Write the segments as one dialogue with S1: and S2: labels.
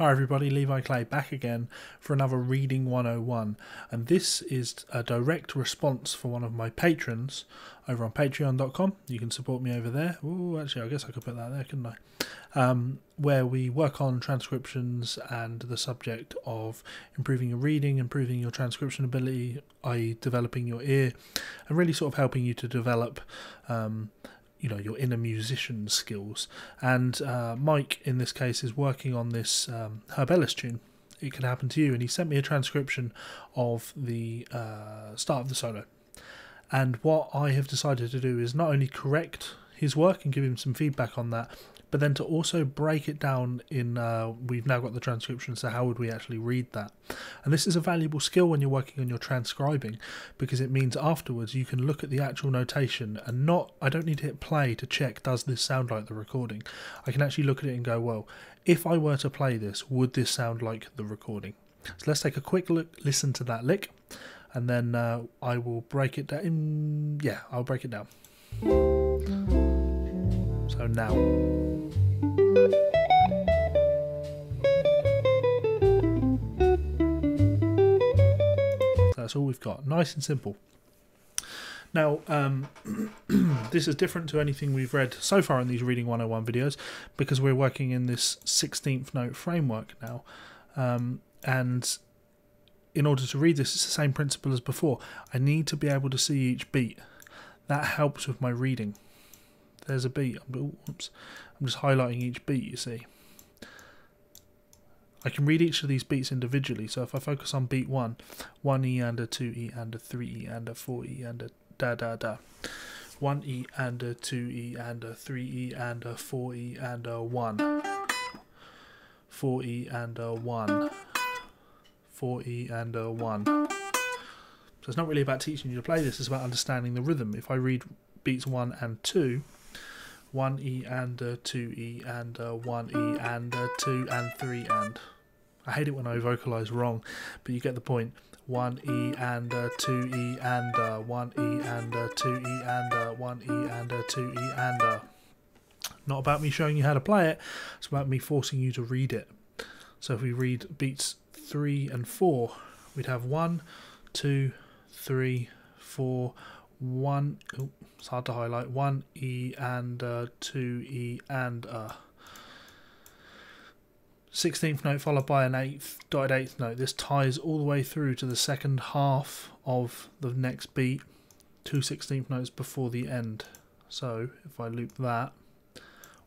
S1: Hi everybody, Levi Clay back again for another Reading 101, and this is a direct response for one of my patrons over on patreon.com. You can support me over there. Oh, actually I guess I could put that there, couldn't I? Where we work on transcriptions and the subject of improving your reading, improving your transcription ability, i.e. developing your ear, and really sort of helping you to develop your inner musician skills. And Mike in this case is working on this Ellis tune, It Can Happen to You, and he sent me a transcription of the start of the solo. And what I have decided to do is not only correct his work and give him some feedback on that, but then to also break it down in, we've now got the transcription, so how would we actually read that? And this is a valuable skill when you're working on your transcribing, because it means afterwards you can look at the actual notation and I don't need to hit play to check, does this sound like the recording? I can actually look at it and go, well, if I were to play this, would this sound like the recording? So let's take a quick listen to that lick, and then I will break it down. Yeah, I'll break it down. So now. That's all we've got. Nice and simple. Now, this is different to anything we've read so far in these Reading 101 videos, because we're working in this 16th note framework now. And in order to read this, it's the same principle as before. I need to be able to see each beat. That helps with my reading. There's a beat. Oops. I'm just highlighting each beat, you see. I can read each of these beats individually, so if I focus on beat 1, 1E and a 2E and a 3E and a 4E and a da da da. 1E and a 2E and a 3E and a 4E and a 1. 4E and a 1. 4E and a 1. So it's not really about teaching you to play this, it's about understanding the rhythm. If I read beats 1 and 2, 1E and a 2E and a 1E and a 2 and 3 and. I hate it when I vocalise wrong, but you get the point. 1E and a 2E and a 1E and a 2E and a 1E and a 2E and a. Not about me showing you how to play it, it's about me forcing you to read it. So if we read beats 3 and 4, we'd have 1, 2, 3, 4, 1, oh, it's hard to highlight, 1E and 2E and 16th note followed by an dotted 8th note. This ties all the way through to the second half of the next beat, 2 16th notes before the end. So if I loop that,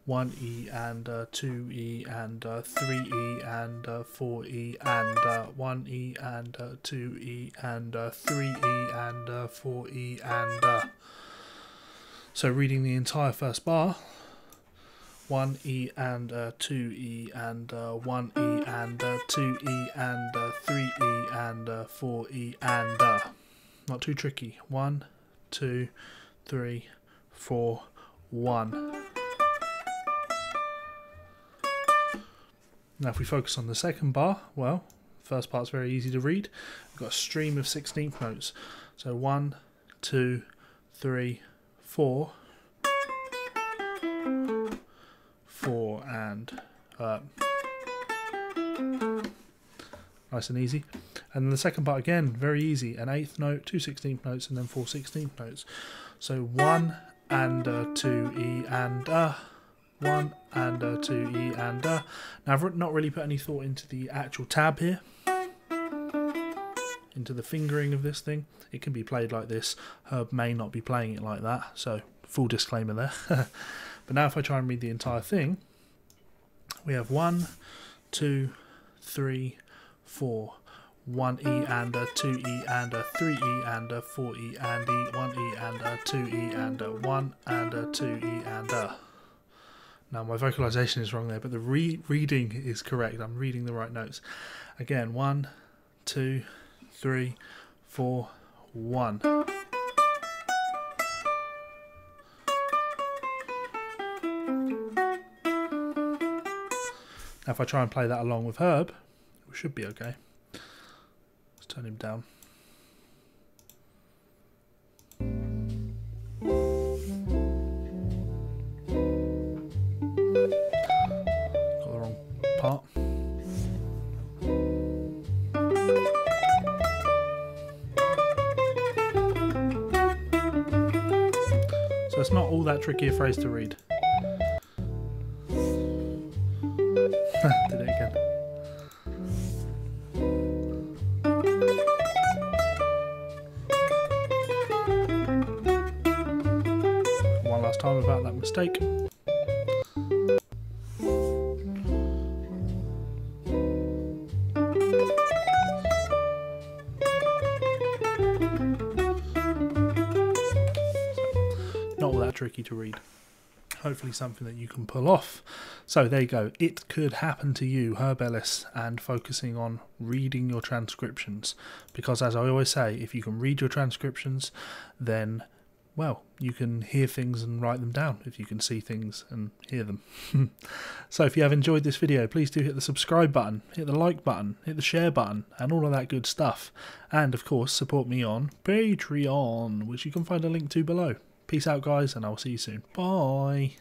S1: 1E and 2E and 3E and 4E and 1E and 2E and 3E and 4E and so reading the entire first bar, 1E and 2E and 1E and 2E and 3E and 4E and not too tricky. 1, 2, 3, 4, 1. Now if we focus on the second bar, well, first part's very easy to read. We've got a stream of 16th notes. So 1, 2, 3, 4, 4 and nice and easy. And then the second part again, very easy, an 8th note, 2 16th notes, and then 4 16th notes. So 1 and 2E and 1 and 2E and now I've not really put any thought into the actual tab here, into the fingering of this thing. It can be played like this. Herb may not be playing it like that, so full disclaimer there. But now if I try and read the entire thing, we have 1, 2, 3, 4, 1E and 2E and 3E and 4E and 1E and 2E and 1 and 2E and Now my vocalization is wrong there, but the reading is correct. I'm reading the right notes. Again, 1, 2, 3, 4, 1. Now if I try and play that along with Herb, we should be okay. Let's turn him down. Got the wrong part. That's not all that tricky a phrase to read. Did it again. One last time about that mistake. Not all that tricky to read. Hopefully something that you can pull off. So there you go. It could happen to you, Herb Ellis, and focusing on reading your transcriptions. Because as I always say, if you can read your transcriptions, then, well, you can hear things and write them down if you can see things and hear them. So if you have enjoyed this video, please do hit the subscribe button, hit the like button, hit the share button, and all of that good stuff. And of course, support me on Patreon, which you can find a link to below. Peace out, guys, and I'll see you soon. Bye.